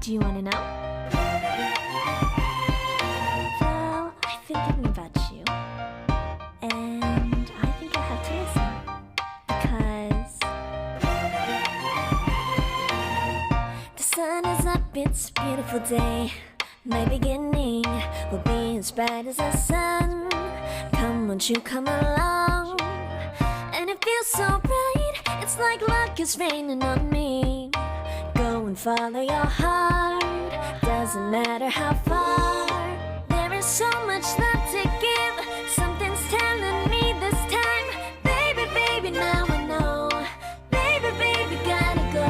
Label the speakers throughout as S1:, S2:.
S1: Do you want to know? Well, I've been thinking about you, and I think I have to listen, because the sun is up, it's a beautiful day. My beginning will be as bright as the sun. Come, won't you come along? And it feels so bright, it's like luck is raining on me. Go and follow your heart, doesn't matter how far. There is so much love to give, something's telling me this time. Baby, baby, now I know. Baby, baby, gotta go.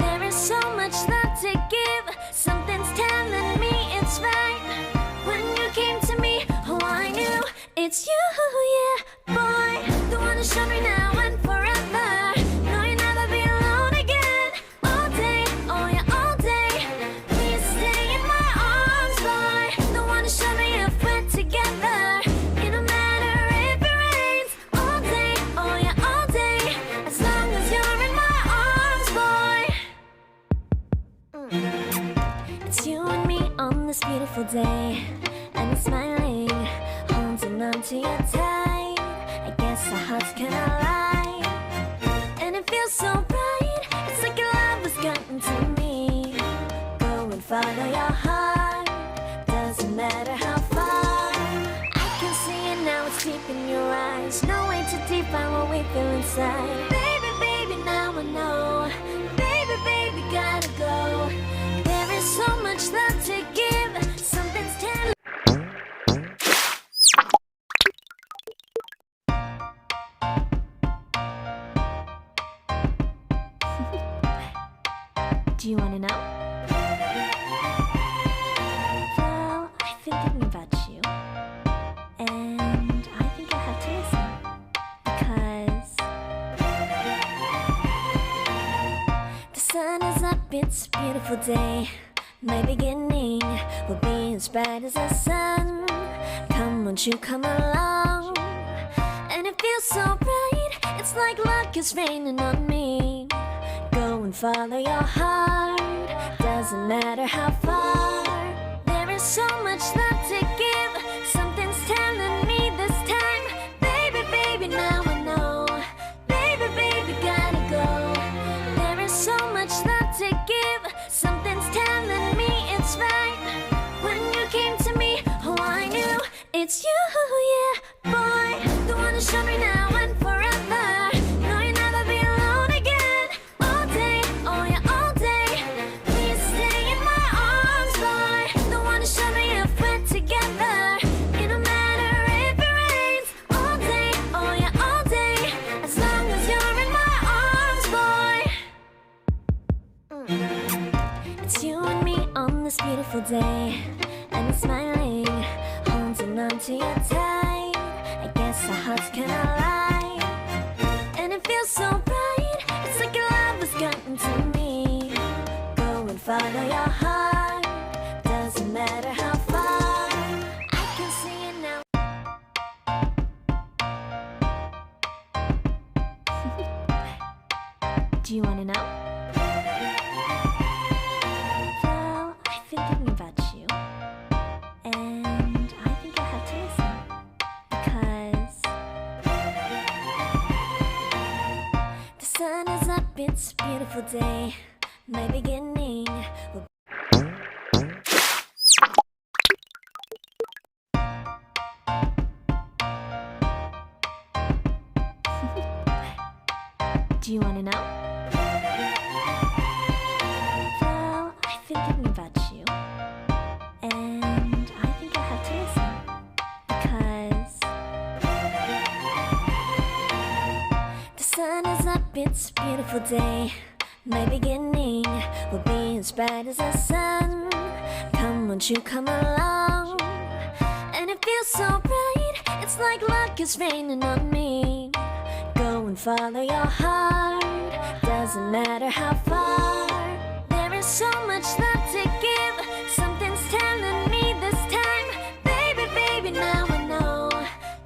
S1: There is so much love to give, something's telling me it's right. When you came to me, oh, I knew it's you, yeah, boy. The one who showed me now and forever. No, you'll never be alone again. All day, oh yeah, all day. Please stay in my arms, boy. The one who showed me if we're together. It don't matter if it rains. All day, oh yeah, all day. As long as you're in my arms, boy. It's you and me on this beautiful day, and it's smiling, holding on to you tight. I guess our hearts can align, and it feels so bright. It's like your love has gotten to me. Go and follow your heart, doesn't matter how far. I can see it now, it's deep in your eyes. No way to define what we feel inside. Baby, baby, now I know. Baby, baby, gotta go. There is so much love to give, something's telling. Do you want to know? Well, I've been thinking about you, and I think I have to listen, because the sun is up, it's a beautiful day. My beginning will be as bright as the sun. Come, won't you come along? And it feels so bright, it's like luck is raining on me. Go and follow your heart, doesn't matter how far. There is so much love to give, something's telling me this time. Baby, baby, now I know. Baby, baby, gotta go. There is so much love to give, something's telling me it's right. When you came to me, oh, I knew it's you, yeah, boy. The one who showed me now and forever. No, you'll never be alone again. All day, oh yeah, all day. Please stay in my arms, boy. The one who showed me if we're together. It don't matter if it rains. All day, oh yeah, all day. As long as you're in my arms, boy. It's you and me on this beautiful day, and it's smiling, holding on to you tight. I guess our hearts can align, and it feels so bright. It's like your love has gotten to me. Go and follow your heart, doesn't matter how far. I can see it now. Do you want to know? Well, I've been thinking about you, and I think I have to listen, because the sun is up, it's a beautiful day. My beginning will Do you want to know? Well, I've been thinking about you, and I think I have to listen, because the sun is up, it's a beautiful day. My beginning will be as bright as the sun. Come, won't you come along? And it feels so bright, it's like luck is raining on me. Go and follow your heart, doesn't matter how far. There is so much love to give, something's telling me this time. Baby, baby, now I know.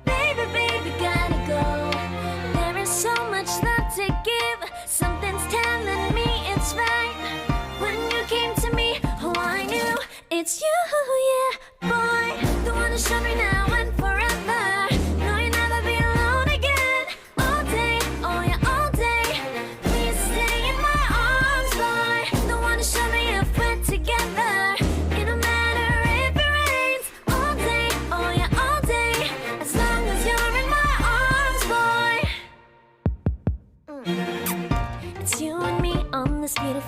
S1: Baby, baby, gotta go. There is so much love to give, something's telling me it's right. When you came to me,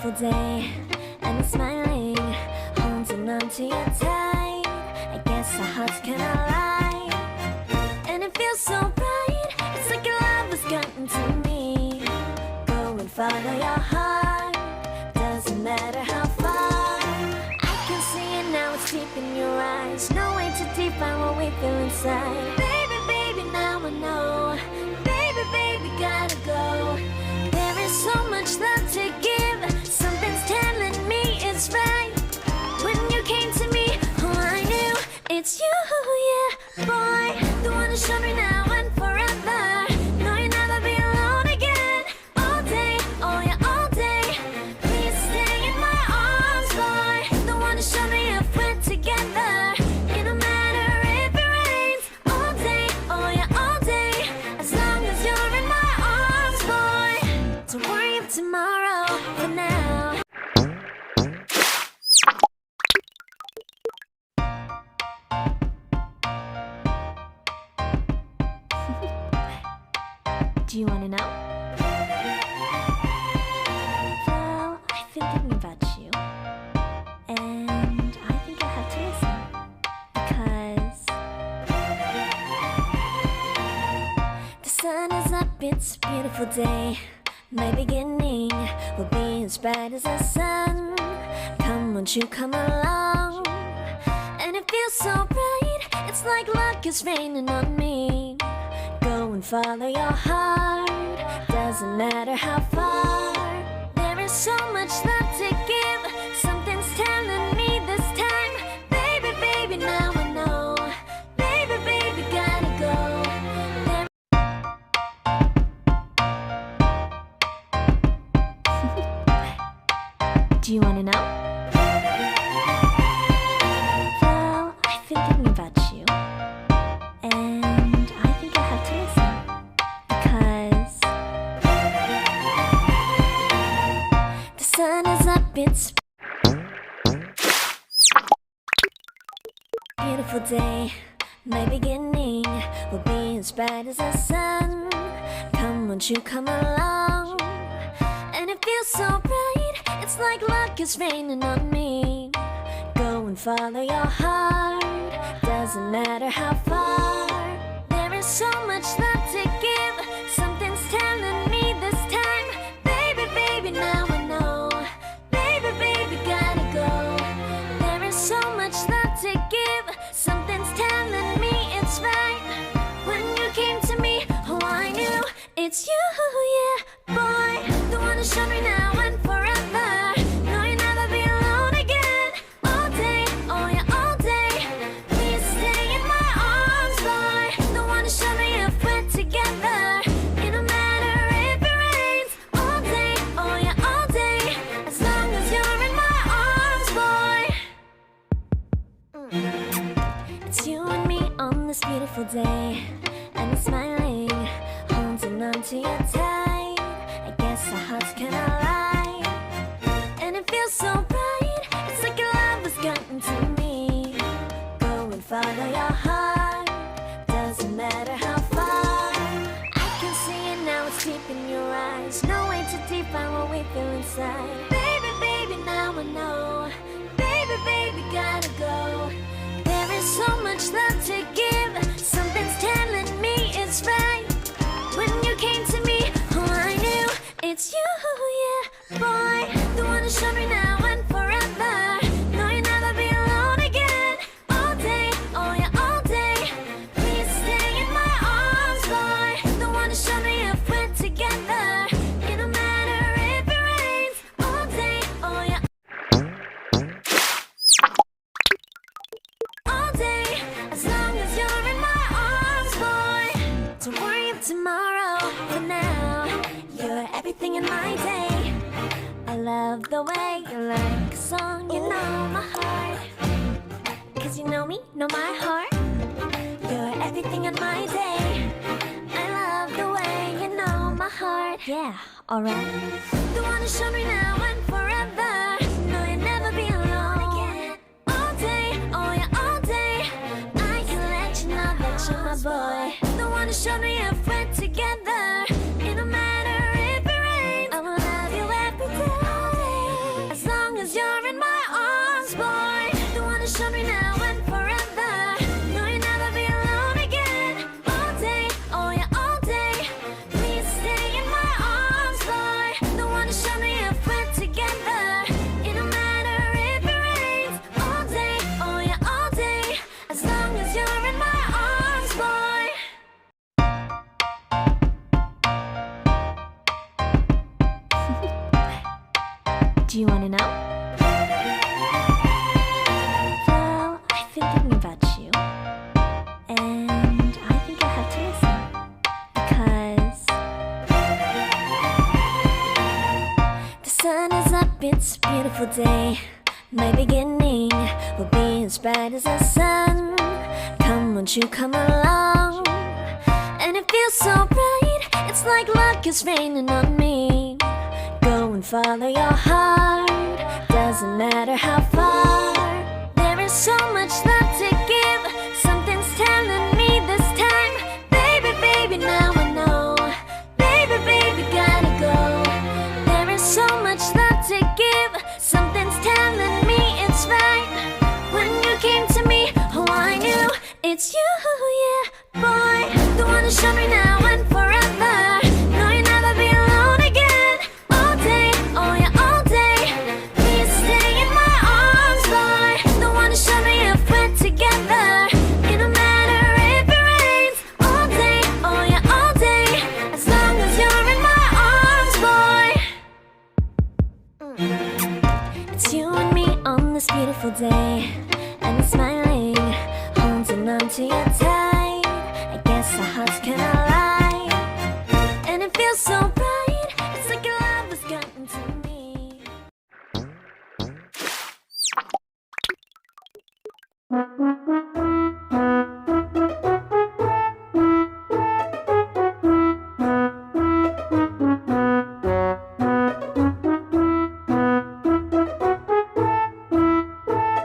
S1: beautiful day, and it's smiling, holding on to you tight. I guess our hearts can align, and it feels so bright. It's like your love has gotten to me. Go and follow your heart, doesn't matter how far. I can see it now, it's deep in your eyes. No way to define what we feel inside. Baby, baby, now I know. Baby, baby, gotta go. There is so much love to give. Something's telling me it's right. When you came to me, oh, I knew it's you, yeah, boy. The one who showed me now and forever. No, you'll never be alone again. All day, oh yeah, all day. Please stay in my arms, boy. The one who showed me if we're together. It don't matter if it rains. All day, oh yeah, all day. As long as you're in my arms, boy. Don't worry of tomorrow, for now. Do you want to know? Well, I've been thinking about you, and I think I have to listen, because the sun is up, it's a beautiful day. My beginning will be as bright as the sun. Come, won't you come along? And it feels so bright, it's like luck is raining on me. Go and follow your heart, doesn't matter how far. There is so much love to give. Something's telling me this time. Baby, baby, now I know. Baby, baby, gotta go. Do you wanna know? Well, I've been thinking about you, and I think I have to listen, because the sun is up, it's a beautiful day. My beginning will be as bright as the sun. Come, won't you come along? And it feels so bright, it's like luck is raining on me. Go and follow your heart, doesn't matter how far. There is so much love to give. Something's telling me this time. Baby, baby, now I know. Baby, baby, gotta go. There is so much love to give. Something's telling me it's right. When you came to me, oh, I knew it's you, yeah, boy. The one who showed me now and forever. No, you'll never be alone again. All day, oh yeah, all day. Please stay in my arms, boy. The one who showed me if we're together. It don't matter if it rains. All day, oh yeah, all day. As long as you're in my arms, boy. It's you and me on this beautiful day, and it's smiling, holding on to you tight. I guess our hearts can align, and it feels so bright. It's like your love has gotten to me. Go and follow your heart, doesn't matter how far. I can see it now, it's deep in your eyes. No way to define what we feel inside. Baby, baby, now I know. Baby, baby, gotta go. There is so much love to give. Something's telling me it's right. When you came to me, oh, I knew it's you, yeah, boy. The one who showed me now and forever. No, you'll never be alone again. All day, oh yeah, all day. Please stay in my arms, boy. The one who showed me if we're together. It don't matter if it rains. All day, oh yeah. All day, as long as you're in my arms, boy. Don't worry of tomorrow, for now. You're everything in my day. I love the way you like a song, you know my heart. Cause you know me, know my heart. You're everything in my day. I love the way you know my heart. Yeah, alright. The one who showed me now and forever. No, you'll never be alone again. All day, oh yeah, all day. I can let you know that you're my boy. The one who showed me if we're together. It don't matter if it rains. I will love you every day. Do you want to know? Well, I've been thinking about you, and I think I have to listen, because the sun is up, it's a beautiful day. My beginning will be as bright as the sun. Come, won't you come along? And it feels so bright, it's like luck is raining on me. Go and follow your heart, doesn't matter how far. There is so much love to give, something's telling me this time. Baby, baby, now I know. Baby, baby, gotta go. There is so much love to give, something's telling me it's right. When you came to me, oh I knew it's you, yeah, boy. The one to show me now and forever. No, you'll never be alone again. All day, oh yeah, all day. Please stay in my arms, boy. The one to show me if we're together. It don't matter if it rains. All day, oh yeah, all day. As long as you're in my arms, boy. It's you and me on this beautiful day, and it's smiling, holding on to you tight. I guess our hearts can align, and it feels so bright. It's like your love has gotten to me.